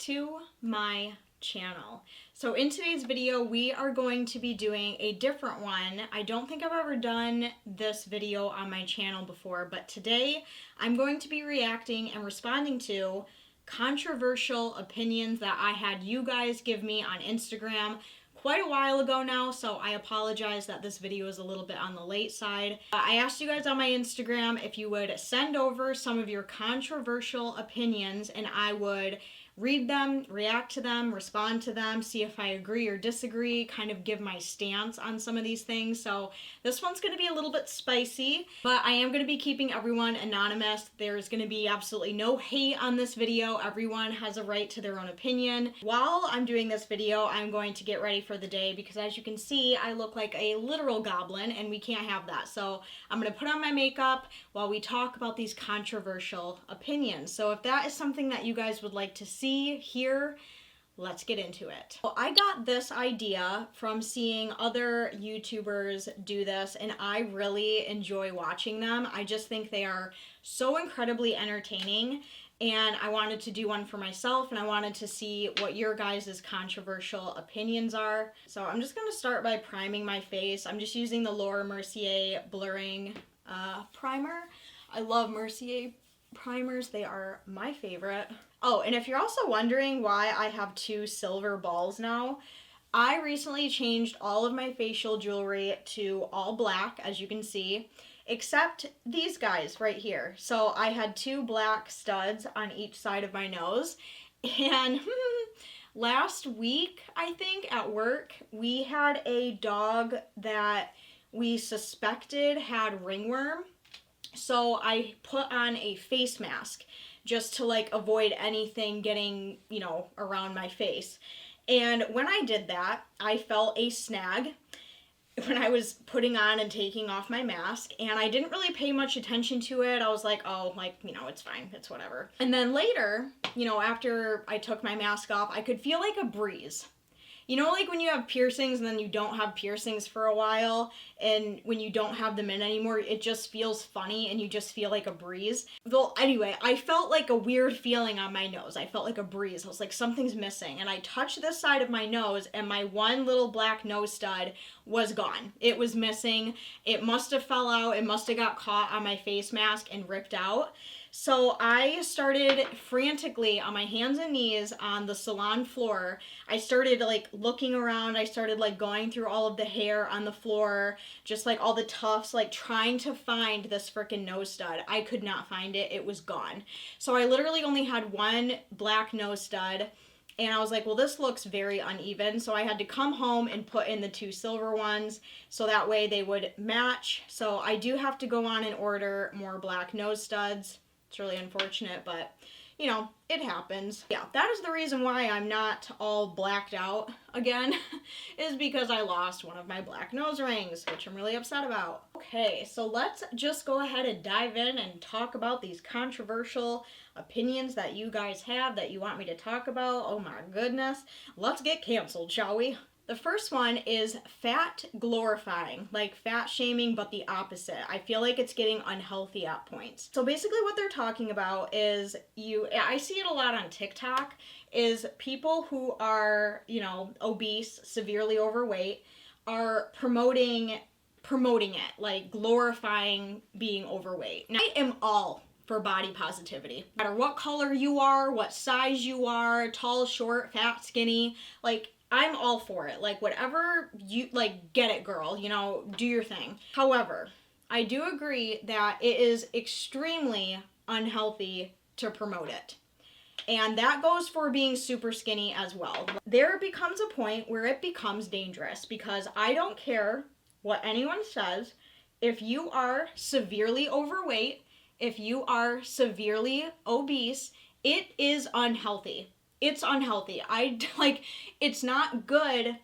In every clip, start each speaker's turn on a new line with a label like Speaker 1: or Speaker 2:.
Speaker 1: to my channel. So in today's video, we are going to be doing a different one. I don't think I've ever done this video on my channel before, but today I'm going to be reacting and responding to controversial opinions that I had you guys give me on Instagram quite a while ago now, so I apologize that this video is a little bit on the late side. I asked you guys on my Instagram if you would send over some of your controversial opinions and I would read them, react to them, respond to them, see if I agree or disagree, kind of give my stance on some of these things. So this one's going to be a little bit spicy, but I am going to be keeping everyone anonymous. There's going to be absolutely no hate on this video. Everyone has a right to their own opinion. While I'm doing this video, I'm going to get ready for the day because as you can see, I look like a literal goblin and we can't have that. So I'm going to put on my makeup while we talk about these controversial opinions. So if that is something that you guys would like to see here, let's get into it. Well, I got this idea from seeing other YouTubers do this and I really enjoy watching them. I just think they are so incredibly entertaining and I wanted to do one for myself and I wanted to see what your guys' controversial opinions are. So I'm just going to start by priming my face. I'm just using the Laura Mercier blurring primer. I love Mercier primers. They are my favorite. Oh, and if you're also wondering why I have two silver balls now, I recently changed all of my facial jewelry to all black, as you can see, except these guys right here. So I had two black studs on each side of my nose, and last week, I think, at work, we had a dog that we suspected had ringworm. So I put on a face mask just to like avoid anything getting, you know, around my face. And when I did that, I felt a snag when I was putting on and taking off my mask, and I didn't really pay much attention to it. I was like, oh, like, you know, it's fine, it's whatever. And then later, you know, after I took my mask off, I could feel like a breeze. You know, like when you have piercings and then you don't have piercings for a while, and when you don't have them in anymore, it just feels funny and you just feel like a breeze. Well, anyway, I felt like a weird feeling on my nose. I felt like a breeze. I was like, something's missing. And I touched this side of my nose and my one little black nose stud was gone. It was missing. It must have fell out. It must have got caught on my face mask and ripped out. So I started frantically on my hands and knees on the salon floor. I started like looking around. I started like going through all of the hair on the floor, just like all the tufts, like trying to find this freaking nose stud. I could not find it. It was gone. So I literally only had one black nose stud. And I was like, well, this looks very uneven. So I had to come home and put in the two silver ones so that way they would match. So I do have to go on and order more black nose studs. It's really unfortunate, but, you know, it happens. Yeah, that is the reason why I'm not all blacked out again, is because I lost one of my black nose rings, which I'm really upset about. Okay, so let's just go ahead and dive in and talk about these controversial opinions that you guys have that you want me to talk about. Oh my goodness. Let's get canceled, shall we? The first one is fat glorifying, like fat shaming, but the opposite. I feel like it's getting unhealthy at points. So basically what they're talking about is I see it a lot on TikTok, is people who are, you know, obese, severely overweight, are promoting it, like glorifying being overweight. Now, I am all for body positivity. No matter what color you are, what size you are, tall, short, fat, skinny, like, I'm all for it. Like, whatever you, like, get it, girl, you know, do your thing. However, I do agree that it is extremely unhealthy to promote it. And that goes for being super skinny as well. There becomes a point where it becomes dangerous because I don't care what anyone says. If you are severely overweight, if you are severely obese, it is unhealthy. It's unhealthy. It's not good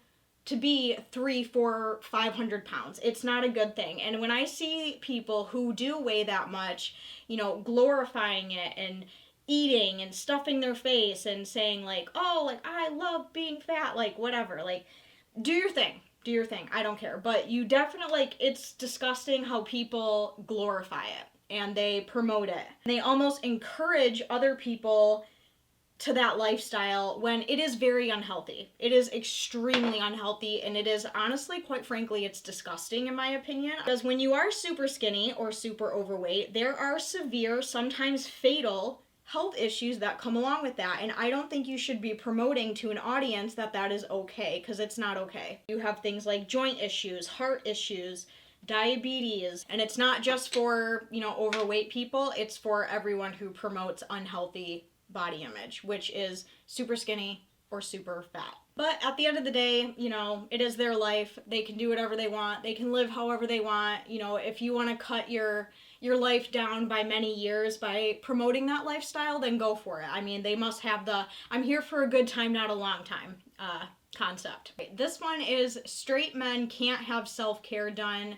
Speaker 1: to be 300, 400, 500 pounds. It's not a good thing. And when I see people who do weigh that much, you know, glorifying it and eating and stuffing their face and saying like, oh, like, I love being fat, like, whatever, like, do your thing. Do your thing. I don't care. But you definitely, like, it's disgusting how people glorify it and they promote it. They almost encourage other people to that lifestyle when it is very unhealthy. It is extremely unhealthy, and it is honestly, quite frankly, it's disgusting in my opinion. Because when you are super skinny or super overweight, there are severe, sometimes fatal health issues that come along with that, and I don't think you should be promoting to an audience that that is okay, because it's not okay. You have things like joint issues, heart issues, diabetes, and it's not just for, you know, overweight people, it's for everyone who promotes unhealthy body image, which is super skinny or super fat. But at the end of the day, you know, it is their life. They can do whatever they want. They can live however they want. You know, if you want to cut your life down by many years by promoting that lifestyle, then go for it. I mean, they must have the I'm here for a good time, not a long time concept. This one is straight men can't have self-care done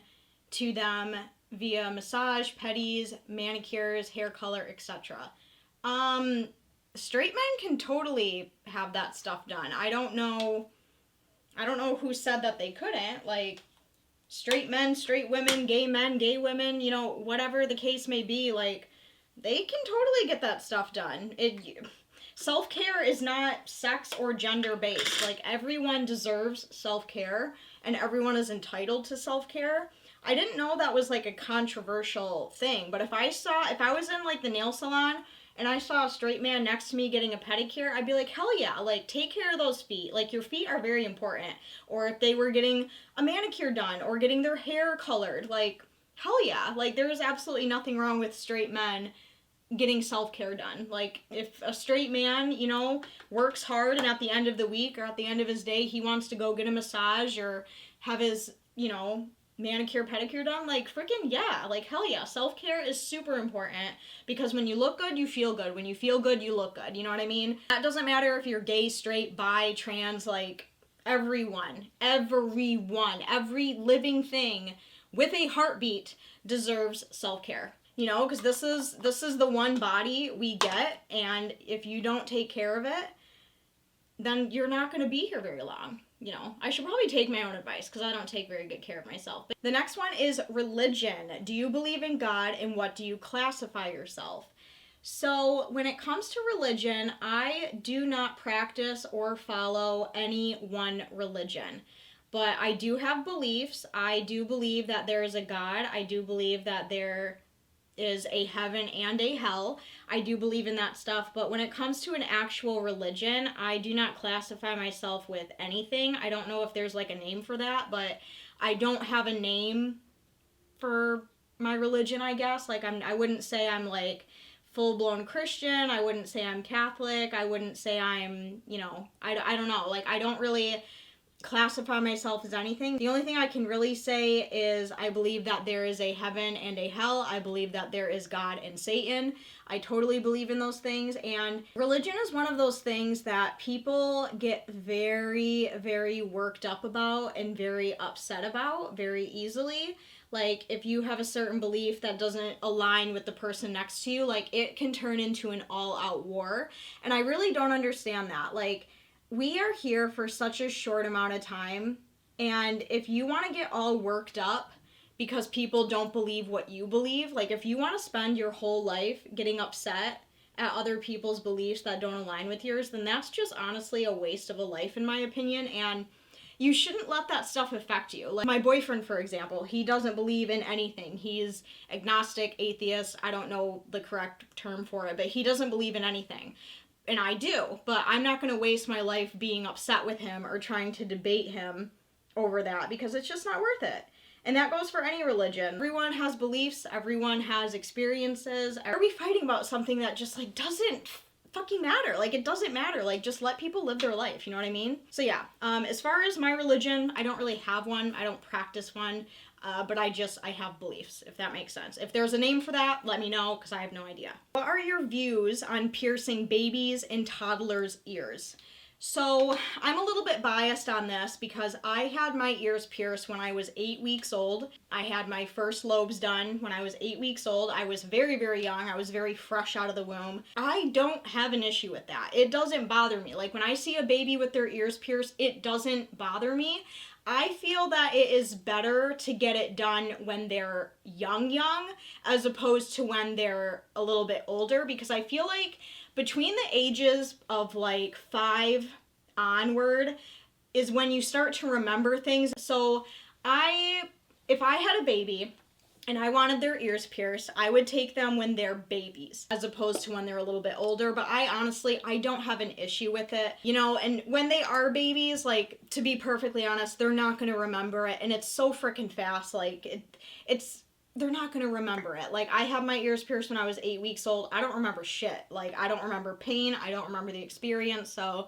Speaker 1: to them via massage, pedis, manicures, hair color, etc. Straight men can totally have that stuff done. I don't know who said that they couldn't. Like, straight men, straight women, gay women, you know, whatever the case may be, like, they can totally get that stuff done. Self-care is not sex or gender based. Like, everyone deserves self-care and everyone is entitled to self-care. I didn't know that was like a controversial thing, but if I was in like the nail salon and I saw a straight man next to me getting a pedicure, I'd be like, hell yeah, like, take care of those feet. Like, your feet are very important. Or if they were getting a manicure done or getting their hair colored, like, hell yeah. Like, there is absolutely nothing wrong with straight men getting self-care done. Like, if a straight man, you know, works hard and at the end of the week or at the end of his day, he wants to go get a massage or have his, you know, manicure, pedicure done, like, freaking yeah, like, hell yeah. Self-care is super important because when you look good, you feel good. When you feel good, you look good. You know what I mean? That doesn't matter if you're gay, straight, bi, trans, like, everyone, every living thing with a heartbeat deserves self-care. You know, because this is the one body we get, and if you don't take care of it, then you're not going to be here very long. You know, I should probably take my own advice because I don't take very good care of myself. But the next one is religion. Do you believe in God, and what do you classify yourself? So when it comes to religion, I do not practice or follow any one religion. But I do have beliefs. I do believe that there is a God. I do believe that there is a heaven and a hell. I do believe in that stuff, but when it comes to an actual religion, I do not classify myself with anything. I don't know if there's like a name for that, but I don't have a name for my religion, I guess. Like, I wouldn't say I'm like full-blown Christian. I wouldn't say I'm Catholic. I wouldn't say I'm, you know, I don't know. Like, I don't really classify myself as anything. The only thing I can really say is I believe that there is a heaven and a hell. I believe that there is God and Satan. I totally believe in those things, and religion is one of those things that people get very, very worked up about and very upset about very easily. Like, if you have a certain belief that doesn't align with the person next to you, like, it can turn into an all-out war, and I really don't understand that. Like, we are here for such a short amount of time, and if you want to get all worked up because people don't believe what you believe, like, if you want to spend your whole life getting upset at other people's beliefs that don't align with yours, then that's just honestly a waste of a life, in my opinion, and you shouldn't let that stuff affect you. Like, my boyfriend, for example, he doesn't believe in anything. He's agnostic, atheist, I don't know the correct term for it, but he doesn't believe in anything. And I do, but I'm not going to waste my life being upset with him or trying to debate him over that because it's just not worth it. And that goes for any religion. Everyone has beliefs, everyone has experiences. Are we fighting about something that just, like, doesn't fucking matter? Like, it doesn't matter. Like, just let people live their life, you know what I mean? So yeah, as far as my religion, I don't really have one. I don't practice one. But I have beliefs, if that makes sense. If there's a name for that, let me know, because I have no idea. What are your views on piercing babies' and toddlers' ears? So I'm a little bit biased on this because I had my ears pierced when I was 8 weeks old. I had my first lobes done when I was 8 weeks old. I was very, very young. I was very fresh out of the womb. I don't have an issue with that. It doesn't bother me. Like, when I see a baby with their ears pierced, it doesn't bother me. I feel that it is better to get it done when they're young, as opposed to when they're a little bit older, because I feel like between the ages of like 5 onward is when you start to remember things. So if I had a baby and I wanted their ears pierced, I would take them when they're babies as opposed to when they're a little bit older. But I don't have an issue with it, you know, and when they are babies, like, to be perfectly honest, they're not going to remember it. And it's so freaking fast. Like, they're not going to remember it. Like, I had my ears pierced when I was 8 weeks old. I don't remember shit. Like, I don't remember pain. I don't remember the experience. So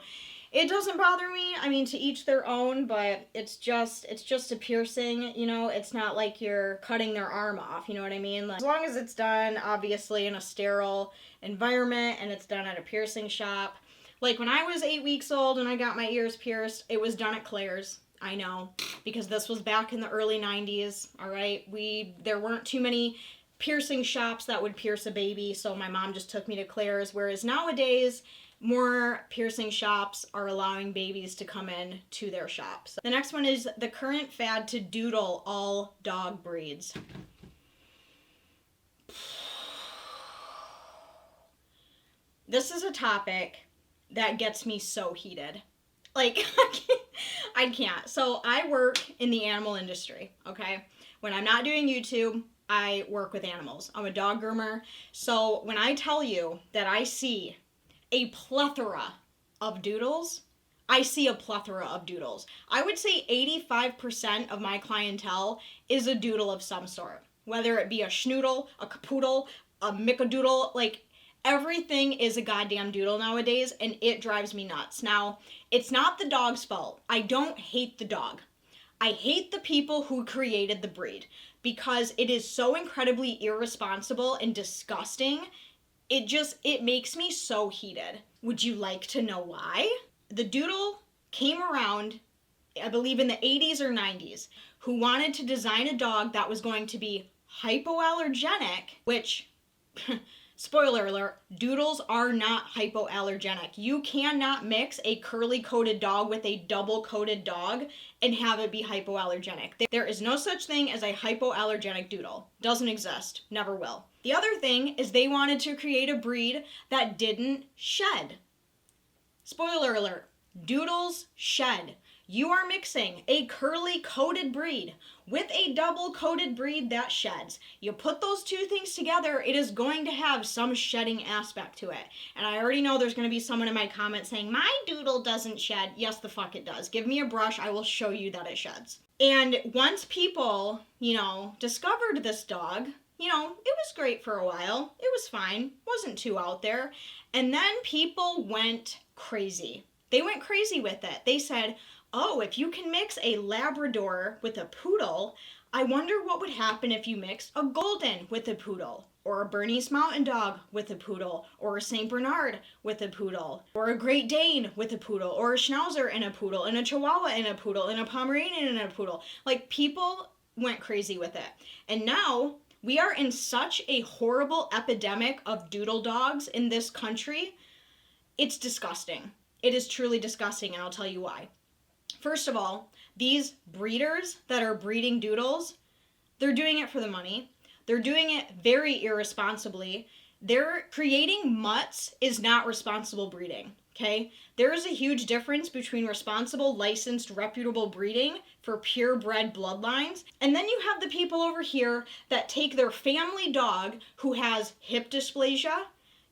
Speaker 1: it doesn't bother me. I mean, to each their own, but it's just a piercing, you know? It's not like you're cutting their arm off, you know what I mean? Like, as long as it's done, obviously, in a sterile environment and it's done at a piercing shop. Like, when I was 8 weeks old and I got my ears pierced, it was done at Claire's. I know, because this was back in the early 90s, all right? There weren't too many piercing shops that would pierce a baby, so my mom just took me to Claire's, whereas nowadays, more piercing shops are allowing babies to come in to their shops. The next one is the current fad to doodle all dog breeds. This is a topic that gets me so heated. Like, I can't. So I work in the animal industry, okay? When I'm not doing YouTube, I work with animals. I'm a dog groomer. So when I tell you that I see a plethora of doodles, I see a plethora of doodles. I would say 85% of my clientele is a doodle of some sort. Whether it be a schnoodle, a capoodle, a mickadoodle, like, everything is a goddamn doodle nowadays, and it drives me nuts. Now, it's not the dog's fault. I don't hate the dog. I hate the people who created the breed because it is so incredibly irresponsible and disgusting. It makes me so heated. Would you like to know why? The doodle came around, I believe in the 80s or 90s, who wanted to design a dog that was going to be hypoallergenic, which, spoiler alert, doodles are not hypoallergenic. You cannot mix a curly-coated dog with a double-coated dog and have it be hypoallergenic. There is no such thing as a hypoallergenic doodle. Doesn't exist. Never will. The other thing is they wanted to create a breed that didn't shed. Spoiler alert, doodles shed. You are mixing a curly-coated breed with a double-coated breed that sheds. You put those two things together, it is going to have some shedding aspect to it. And I already know there's going to be someone in my comments saying, my doodle doesn't shed. Yes, the fuck it does. Give me a brush, I will show you that it sheds. And once people, discovered this dog, it was great for a while. It was fine. Wasn't too out there. And then people went crazy. They went crazy with it. They said, oh, if you can mix a Labrador with a poodle, I wonder what would happen if you mixed a Golden with a poodle, or a Bernese Mountain Dog with a poodle, or a St. Bernard with a poodle, or a Great Dane with a poodle, or a Schnauzer and a poodle, and a Chihuahua and a poodle, and a Pomeranian and a poodle. Like, people went crazy with it. And now we are in such a horrible epidemic of doodle dogs in this country. It's disgusting. It is truly disgusting, and I'll tell you why. First of all, these breeders that are breeding doodles, they're doing it for the money. They're doing it very irresponsibly. They're creating mutts is not responsible breeding, okay? There is a huge difference between responsible, licensed, reputable breeding for purebred bloodlines, and then you have the people over here that take their family dog who has hip dysplasia,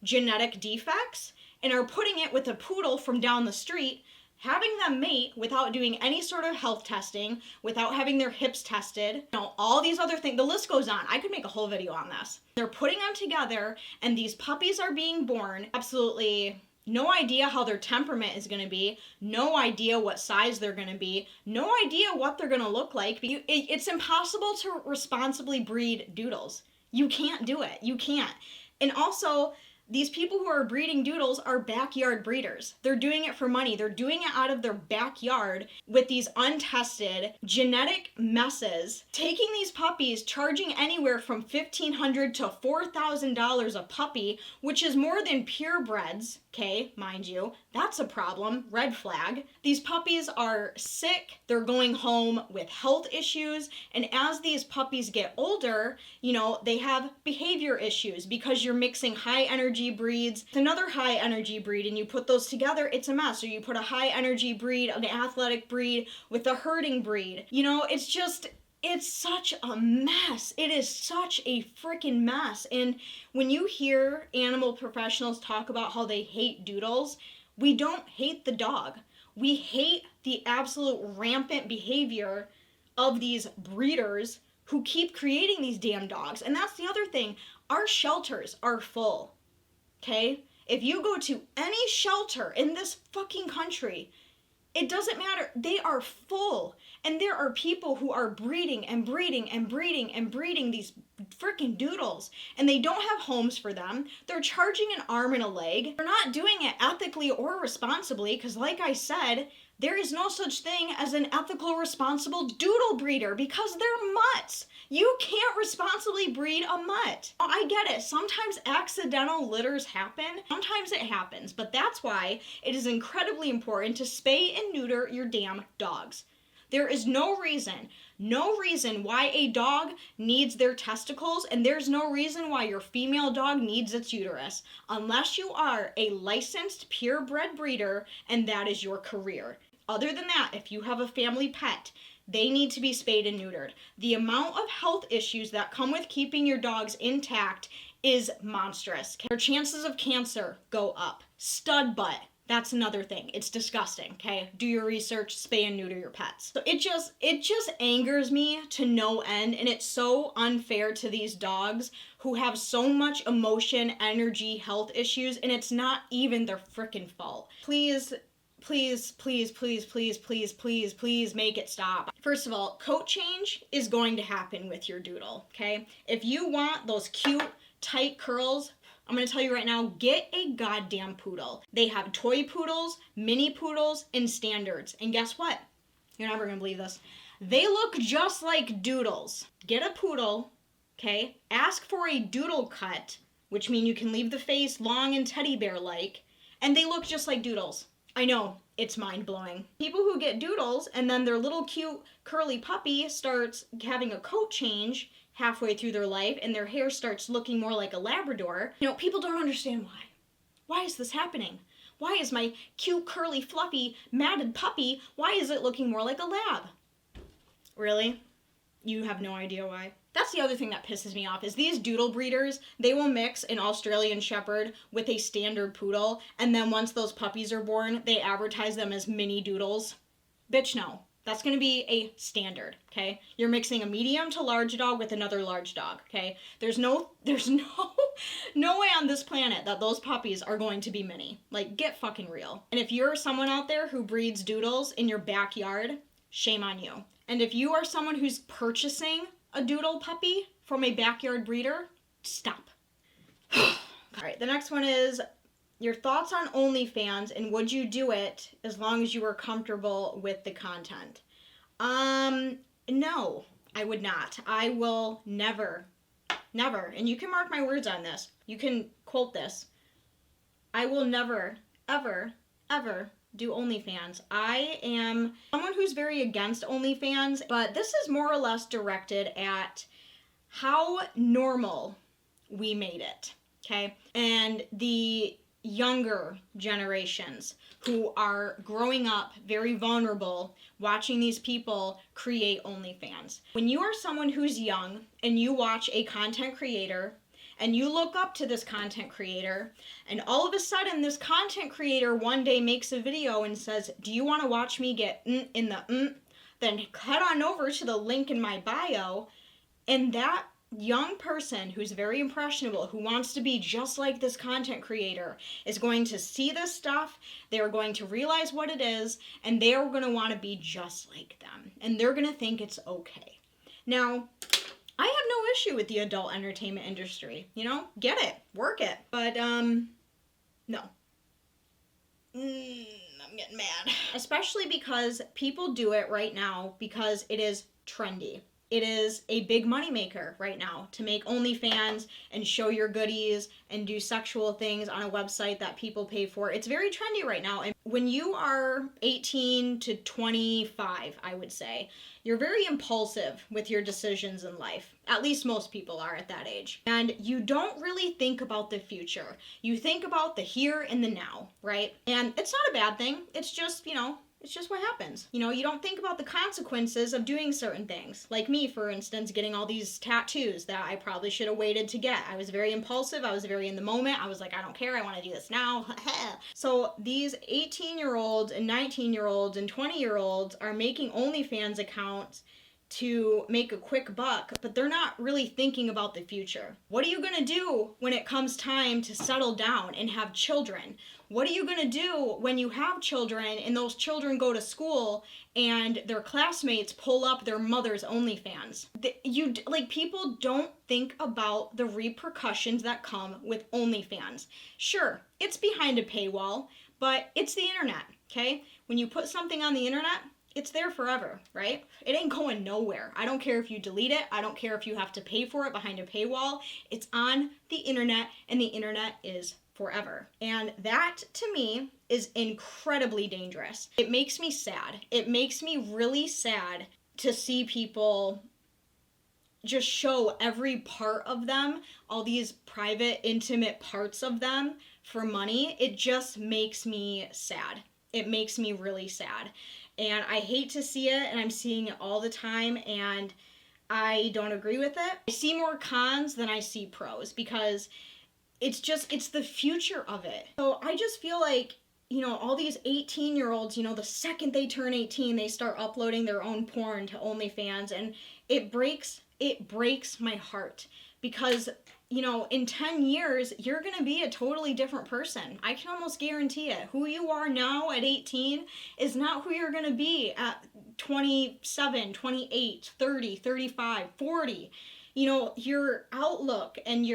Speaker 1: genetic defects, and are putting it with a poodle from down the street, having them mate without doing any sort of health testing, without having their hips tested, all these other things. The list goes on. I could make a whole video on this. They're putting them together, and these puppies are being born. Absolutely no idea how their temperament is going to be, no idea what size they're going to be, no idea what they're going to look like. It's impossible to responsibly breed doodles. You can't do it. You can't. And also, these people who are breeding doodles are backyard breeders. They're doing it for money. They're doing it out of their backyard with these untested genetic messes, taking these puppies, charging anywhere from $1,500 to $4,000 a puppy, which is more than purebreds, okay, mind you. That's a problem. Red flag. These puppies are sick. They're going home with health issues. And as these puppies get older, they have behavior issues because you're mixing high energy energy breeds, it's another high energy breed, and you put those together, it's a mess. Or you put a high energy breed, an athletic breed with a herding breed. You know, it's such a mess. It is such a freaking mess. And when you hear animal professionals talk about how they hate doodles, we don't hate the dog. We hate the absolute rampant behavior of these breeders who keep creating these damn dogs. And that's the other thing. Our shelters are full, okay? If you go to any shelter in this fucking country, it doesn't matter. They are full. And there are people who are breeding and breeding and breeding and breeding these freaking doodles. And they don't have homes for them. They're charging an arm and a leg. They're not doing it ethically or responsibly because, like I said, there is no such thing as an ethical, responsible doodle breeder because they're mutts. You can't responsibly breed a mutt. I get it. Sometimes accidental litters happen. Sometimes it happens. But that's why it is incredibly important to spay and neuter your damn dogs. There is no reason why a dog needs their testicles, and there's no reason why your female dog needs its uterus, unless you are a licensed purebred breeder and that is your career. Other than that, if you have a family pet, they need to be spayed and neutered. The amount of health issues that come with keeping your dogs intact is monstrous. Their chances of cancer go up. Stud butt. That's another thing. It's disgusting, okay? Do your research, spay and neuter your pets. So it just angers me to no end, and it's so unfair to these dogs who have so much emotion, energy, health issues, and it's not even their frickin' fault. Please make it stop. First of all, coat change is going to happen with your doodle, okay? If you want those cute, tight curls, I'm going to tell you right now, get a goddamn poodle. They have toy poodles, mini poodles, and standards. And guess what? You're never going to believe this. They look just like doodles. Get a poodle, okay? Ask for a doodle cut, which means you can leave the face long and teddy bear-like, and they look just like doodles. I know, it's mind-blowing. People who get doodles and then their little cute curly puppy starts having a coat change halfway through their life and their hair starts looking more like a Labrador, you know, people don't understand why. Why is this happening? Why is my cute, curly, fluffy, matted puppy, why is it looking more like a lab? Really? You have no idea why? That's the other thing that pisses me off is these doodle breeders, they will mix an Australian Shepherd with a standard poodle, and then once those puppies are born, they advertise them as mini doodles. Bitch, no. That's going to be a standard, okay? You're mixing a medium to large dog with another large dog, okay? There's no way on this planet that those puppies are going to be mini. Like, get fucking real. And if you're someone out there who breeds doodles in your backyard, shame on you. And if you are someone who's purchasing a doodle puppy from a backyard breeder, stop. All right, the next one is your thoughts on OnlyFans and would you do it as long as you were comfortable with the content? No, I would not. I will never, and you can mark my words on this. You can quote this. I will never, ever do OnlyFans. I am someone who's very against OnlyFans, but this is more or less directed at how normal we made it, okay? And the younger generations who are growing up very vulnerable watching these people create OnlyFans. When you are someone who's young and you watch a content creator and you look up to this content creator and all of a sudden this content creator one day makes a video and says, do you want to watch me get in the then head on over to the link in my bio, and that young person who's very impressionable, who wants to be just like this content creator, is going to see this stuff, they're going to realize what it is, and they're going to want to be just like them. And they're going to think it's okay. Now, I have no issue with the adult entertainment industry. You know, get it, work it. But, no. I'm getting mad. Especially because people do it right now because it is trendy. it is a big moneymaker right now to make OnlyFans and show your goodies and do sexual things on a website that people pay for. It's very trendy right now. And when you are 18 to 25, I would say, you're very impulsive with your decisions in life. At least most people are at that age. And you don't really think about the future. You think about the here and the now, right? And it's not a bad thing. It's just, it's just what happens. You don't think about the consequences of doing certain things. Like me, for instance, getting all these tattoos that I probably should have waited to get. I was very impulsive. I was very in the moment. I was like, I don't care. I want to do this now. So these 18-year-olds and 19-year-olds and 20-year-olds are making OnlyFans accounts to make a quick buck, but they're not really thinking about the future. What are you going to do when it comes time to settle down and have children? What are you going to do when you have children and those children go to school and their classmates pull up their mother's OnlyFans? People don't think about the repercussions that come with OnlyFans. Sure, it's behind a paywall, but it's the internet, okay? When you put something on the internet, it's there forever, right? It ain't going nowhere. I don't care if you delete it. I don't care if you have to pay for it behind a paywall. It's on the internet, and the internet is forever. And that, to me, is incredibly dangerous. It makes me sad. It makes me really sad to see people just show every part of them, all these private, intimate parts of them for money. It just makes me sad. It makes me really sad. And I hate to see it, and I'm seeing it all the time, and I don't agree with it. I see more cons than I see pros, because it's the future of it. So I just feel like, all these 18-year-olds, the second they turn 18, they start uploading their own porn to OnlyFans, and it breaks my heart, because in 10 years, you're going to be a totally different person. I can almost guarantee it. Who you are now at 18 is not who you're going to be at 27, 28, 30, 35, 40. Your outlook and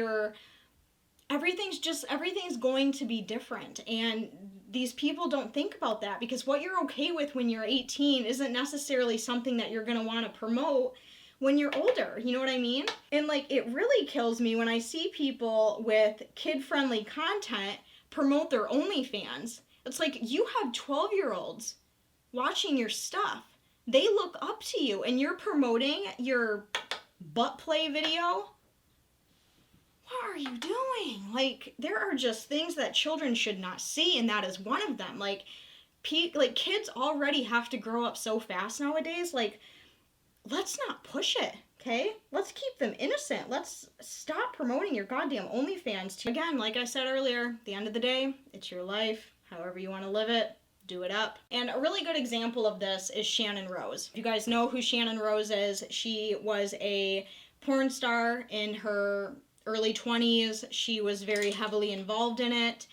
Speaker 1: everything's going to be different. And these people don't think about that, because what you're okay with when you're 18 isn't necessarily something that you're going to want to promote when you're older, you know what I mean? And it really kills me when I see people with kid-friendly content promote their OnlyFans. It's like, you have 12-year-olds watching your stuff. They look up to you, and you're promoting your butt play video? What are you doing? There are just things that children should not see, and that is one of them. Kids already have to grow up so fast nowadays. Let's not push it, okay? Let's keep them innocent. Let's stop promoting your goddamn OnlyFans. Again, like I said earlier, at the end of the day, it's your life. However you want to live it, do it up. And a really good example of this is Shannon Rose. If you guys know who Shannon Rose is, she was a porn star in her early 20s. She was very heavily involved in it.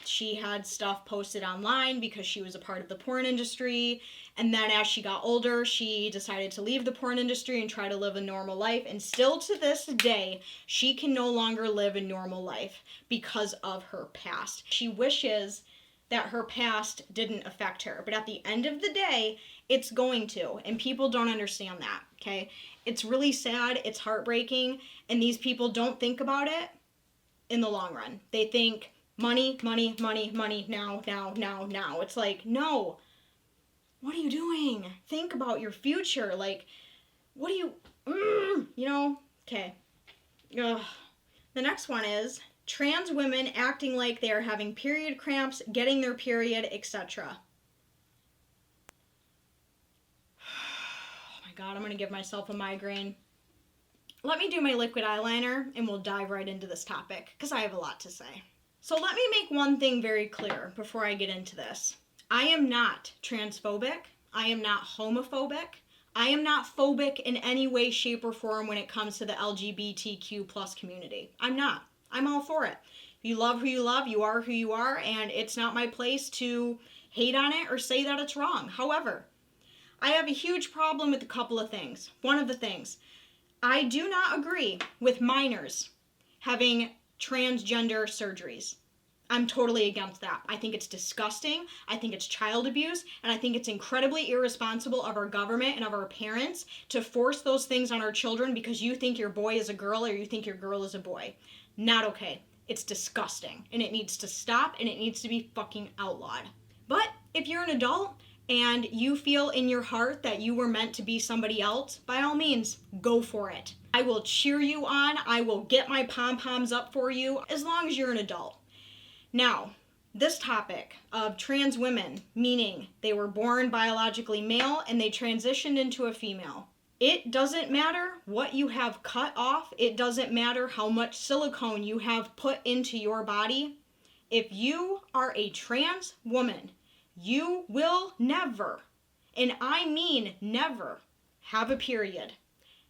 Speaker 1: She had stuff posted online because she was a part of the porn industry. And then as she got older, she decided to leave the porn industry and try to live a normal life. And still to this day, she can no longer live a normal life because of her past. She wishes that her past didn't affect her. But at the end of the day, it's going to. And people don't understand that, okay? It's really sad. It's heartbreaking. And these people don't think about it in the long run. They think money, money, money, money, now, now, now, now. It's like, no. What are you doing? Think about your future. What do you... Okay. Ugh. The next one is trans women acting like they are having period cramps, getting their period, etc. Oh my god, I'm going to give myself a migraine. Let me do my liquid eyeliner and we'll dive right into this topic, because I have a lot to say. So let me make one thing very clear before I get into this. I am not transphobic. I am not homophobic. I am not phobic in any way, shape, or form when it comes to the LGBTQ plus community. I'm not. I'm all for it. If you love who you love, you are who you are, and it's not my place to hate on it or say that it's wrong. However, I have a huge problem with a couple of things. One of the things, I do not agree with minors having transgender surgeries. I'm totally against that. I think it's disgusting. I think it's child abuse. And I think it's incredibly irresponsible of our government and of our parents to force those things on our children because you think your boy is a girl or you think your girl is a boy. Not okay. It's disgusting. And it needs to stop and it needs to be fucking outlawed. But if you're an adult and you feel in your heart that you were meant to be somebody else, by all means, go for it. I will cheer you on. I will get my pom-poms up for you as long as you're an adult. Now, this topic of trans women, meaning they were born biologically male and they transitioned into a female. It doesn't matter what you have cut off. It doesn't matter how much silicone you have put into your body. If you are a trans woman, you will never, and I mean never, have a period,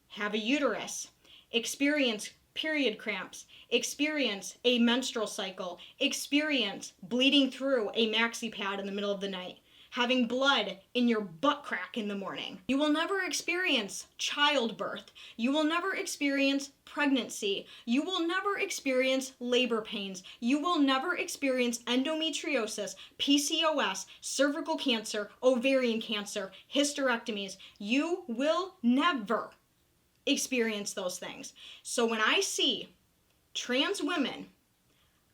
Speaker 1: have a uterus, experience period cramps, experience a menstrual cycle, experience bleeding through a maxi pad in the middle of the night, having blood in your butt crack in the morning. You will never experience childbirth. You will never experience pregnancy. You will never experience labor pains. You will never experience endometriosis, PCOS, cervical cancer, ovarian cancer, hysterectomies. You will never experience those things. So when I see trans women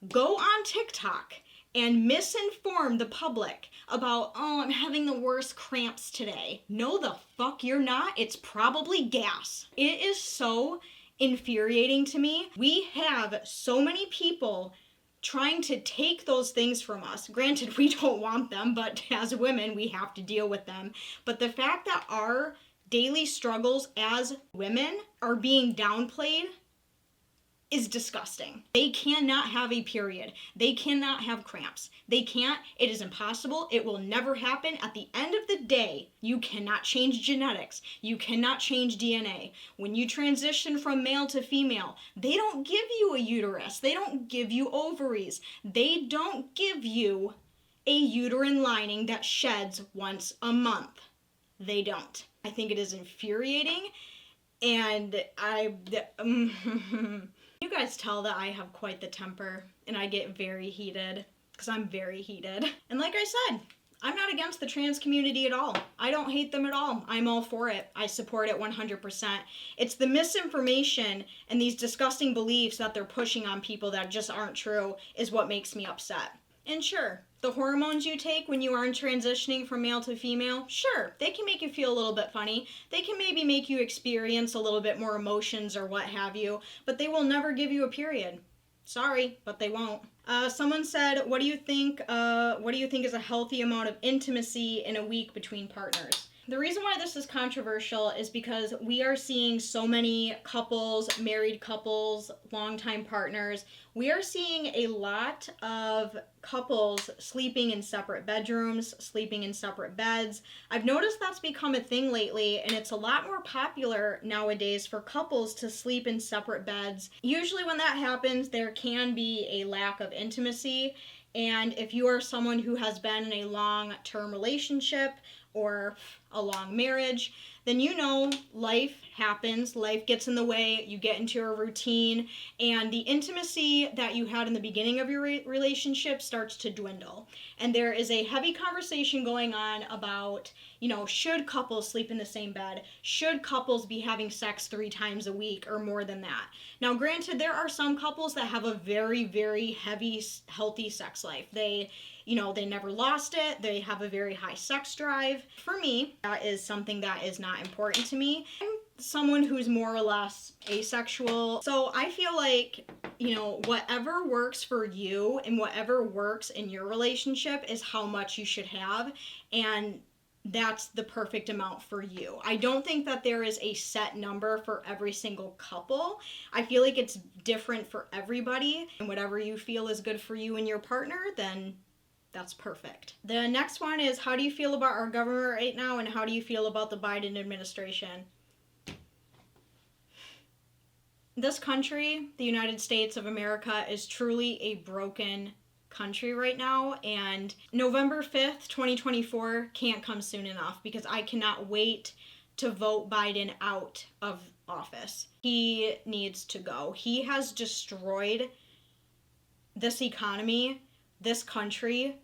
Speaker 1: go on TikTok and misinform the public about, oh, I'm having the worst cramps today. No, the fuck you're not. It's probably gas. It is so infuriating to me. We have so many people trying to take those things from us. Granted, we don't want them, but as women, we have to deal with them. But the fact that our daily struggles as women are being downplayed is disgusting. They cannot have a period. They cannot have cramps. They can't. It is impossible. It will never happen. At the end of the day, you cannot change genetics. You cannot change DNA. When you transition from male to female, they don't give you a uterus. They don't give you ovaries. They don't give you a uterine lining that sheds once a month. They don't. I think it is infuriating, and you guys tell that I have quite the temper, and I get very heated, because I'm very heated. And like I said, I'm not against the trans community at all. I don't hate them at all. I'm all for it. I support it 100%. It's the misinformation and these disgusting beliefs that they're pushing on people that just aren't true is what makes me upset. And sure, the hormones you take when you are transitioning from male to female, sure, they can make you feel a little bit funny. They can maybe make you experience a little bit more emotions or what have you, but they will never give you a period. Sorry, but they won't. Someone said, what do you think is a healthy amount of intimacy in a week between partners? The reason why this is controversial is because we are seeing so many couples, married couples, longtime partners. We are seeing a lot of couples sleeping in separate bedrooms, sleeping in separate beds. I've noticed that's become a thing lately, and it's a lot more popular nowadays for couples to sleep in separate beds. Usually when that happens, there can be a lack of intimacy, and if you are someone who has been in a long-term relationship or a long marriage, then you know life happens, life gets in the way, you get into a routine, and the intimacy that you had in the beginning of your relationship starts to dwindle. And there is a heavy conversation going on about, should couples sleep in the same bed? Should couples be having sex 3 times a week or more than that? Now, granted, there are some couples that have a very, very heavy, healthy sex life. They never lost it. They have a very high sex drive. For me, that is something that is not important to me. I'm someone who's more or less asexual. So I feel like, whatever works for you and whatever works in your relationship is how much you should have. And that's the perfect amount for you. I don't think that there is a set number for every single couple. I feel like it's different for everybody. And whatever you feel is good for you and your partner, then that's perfect. The next one is, how do you feel about our government right now, and how do you feel about the Biden administration? This country, the United States of America, is truly a broken country right now, and November 5th, 2024 can't come soon enough because I cannot wait to vote Biden out of office. He needs to go. He has destroyed this economy this country,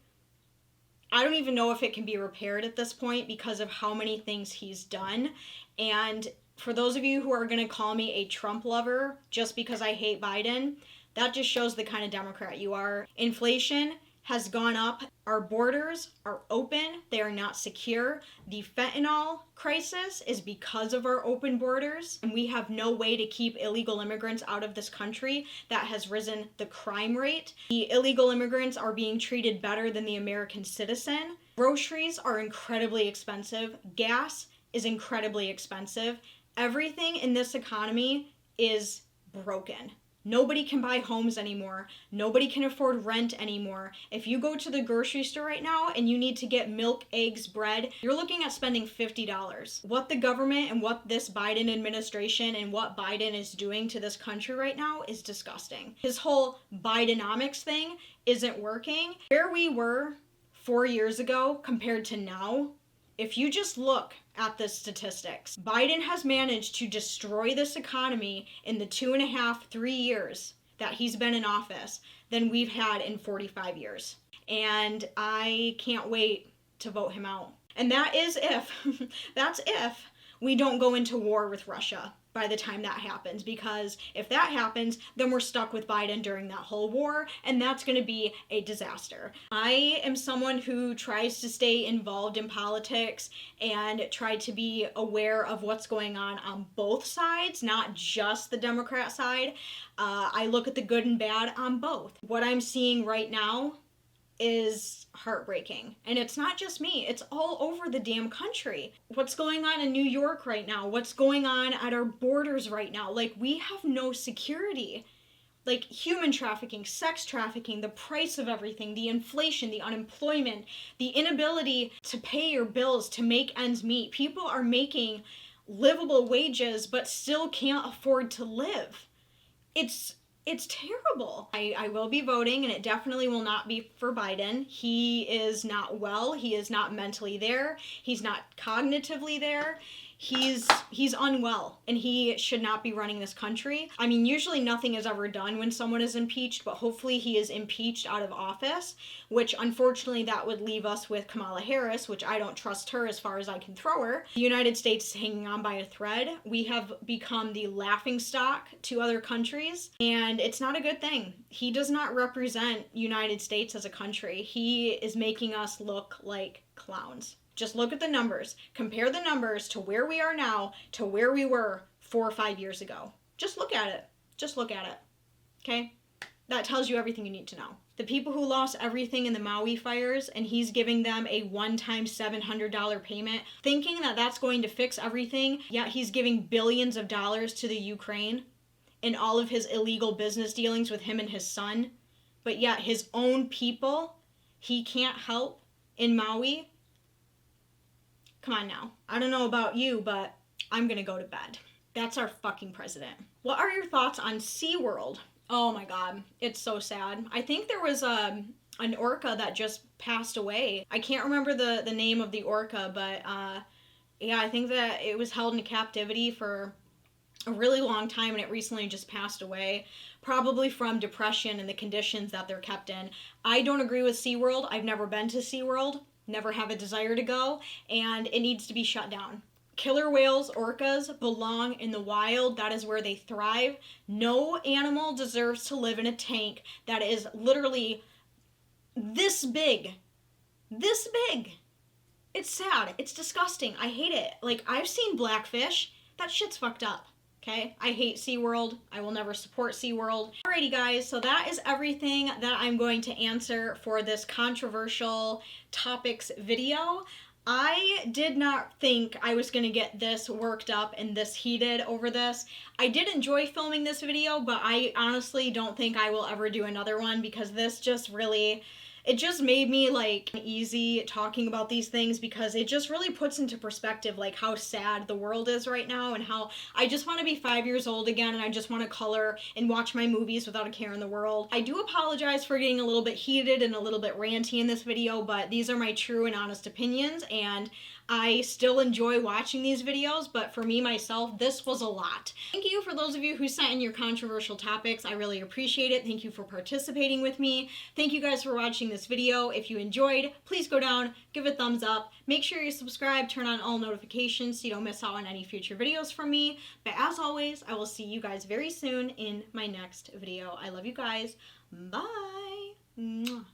Speaker 1: I don't even know if it can be repaired at this point because of how many things he's done. And for those of you who are going to call me a Trump lover just because I hate Biden, that just shows the kind of Democrat you are. Inflation has gone up. Our borders are open. They are not secure. The fentanyl crisis is because of our open borders, and we have no way to keep illegal immigrants out of this country. That has risen the crime rate. The illegal immigrants are being treated better than the American citizen. Groceries are incredibly expensive. Gas is incredibly expensive. Everything in this economy is broken. Nobody can buy homes anymore. Nobody can afford rent anymore. If you go to the grocery store right now and you need to get milk, eggs, bread, you're looking at spending $50. What the government and what this Biden administration and what Biden is doing to this country right now is disgusting. His whole Bidenomics thing isn't working. Where we were 4 years ago compared to now, if you just look at the statistics, Biden has managed to destroy this economy in the 2.5, 3 years that he's been in office than we've had in 45 years. And I can't wait to vote him out. And that is if, that's if we don't go into war with Russia by the time that happens, because if that happens, then we're stuck with Biden during that whole war, and that's going to be a disaster. I am someone who tries to stay involved in politics and try to be aware of what's going on both sides, not just the Democrat side. I look at the good and bad on both. What I'm seeing right now is heartbreaking. And it's not just me, it's all over the damn country. What's going on in New York right now? What's going on at our borders right now? Like, we have no security. Like, human trafficking, sex trafficking, the price of everything, the inflation, the unemployment, the inability to pay your bills, to make ends meet. People are making livable wages but still can't afford to live. It's terrible. I will be voting, and it definitely will not be for Biden. He is not well. He is not mentally there. He's not cognitively there. He's unwell, and he should not be running this country. I mean, usually nothing is ever done when someone is impeached, but hopefully he is impeached out of office, which unfortunately that would leave us with Kamala Harris, which I don't trust her as far as I can throw her. The United States is hanging on by a thread. We have become the laughingstock to other countries, and it's not a good thing. He does not represent United States as a country. He is making us look like clowns. Just look at the numbers. Compare the numbers to where we are now to where we were 4 or 5 years ago. Just look at it. Just look at it. Okay? That tells you everything you need to know. The people who lost everything in the Maui fires, and he's giving them a one-time $700 payment, thinking that that's going to fix everything, yet he's giving billions of dollars to the Ukraine in all of his illegal business dealings with him and his son, but yet his own people, he can't help in Maui. Come on now. I don't know about you, but I'm gonna go to bed. That's our fucking president. What are your thoughts on SeaWorld? Oh my god, it's so sad. I think there was an orca that just passed away. I can't remember the name of the orca, but yeah, I think that it was held in captivity for a really long time, and it recently just passed away, probably from depression and the conditions that they're kept in. I don't agree with SeaWorld. I've never been to SeaWorld. Never have a desire to go, and it needs to be shut down. Killer whales, orcas, belong in the wild. That is where they thrive. No animal deserves to live in a tank that is literally this big. This big. It's sad. It's disgusting. I hate it. Like, I've seen blackfish. That shit's fucked up. Okay, I hate SeaWorld. I will never support SeaWorld. Alrighty guys, so that is everything that I'm going to answer for this controversial topics video. I did not think I was going to get this worked up and this heated over this. I did enjoy filming this video, but I honestly don't think I will ever do another one because this just really... it just made me like easy talking about these things because it just really puts into perspective like how sad the world is right now and how I just want to be 5 years old again and I just want to color and watch my movies without a care in the world. I do apologize for getting a little bit heated and a little bit ranty in this video, but these are my true and honest opinions, and I still enjoy watching these videos, but for me, myself, this was a lot. Thank you for those of you who sent in your controversial topics. I really appreciate it. Thank you for participating with me. Thank you guys for watching this video. If you enjoyed, please go down, give it a thumbs up. Make sure you subscribe, turn on all notifications so you don't miss out on any future videos from me. But as always, I will see you guys very soon in my next video. I love you guys. Bye. Mwah.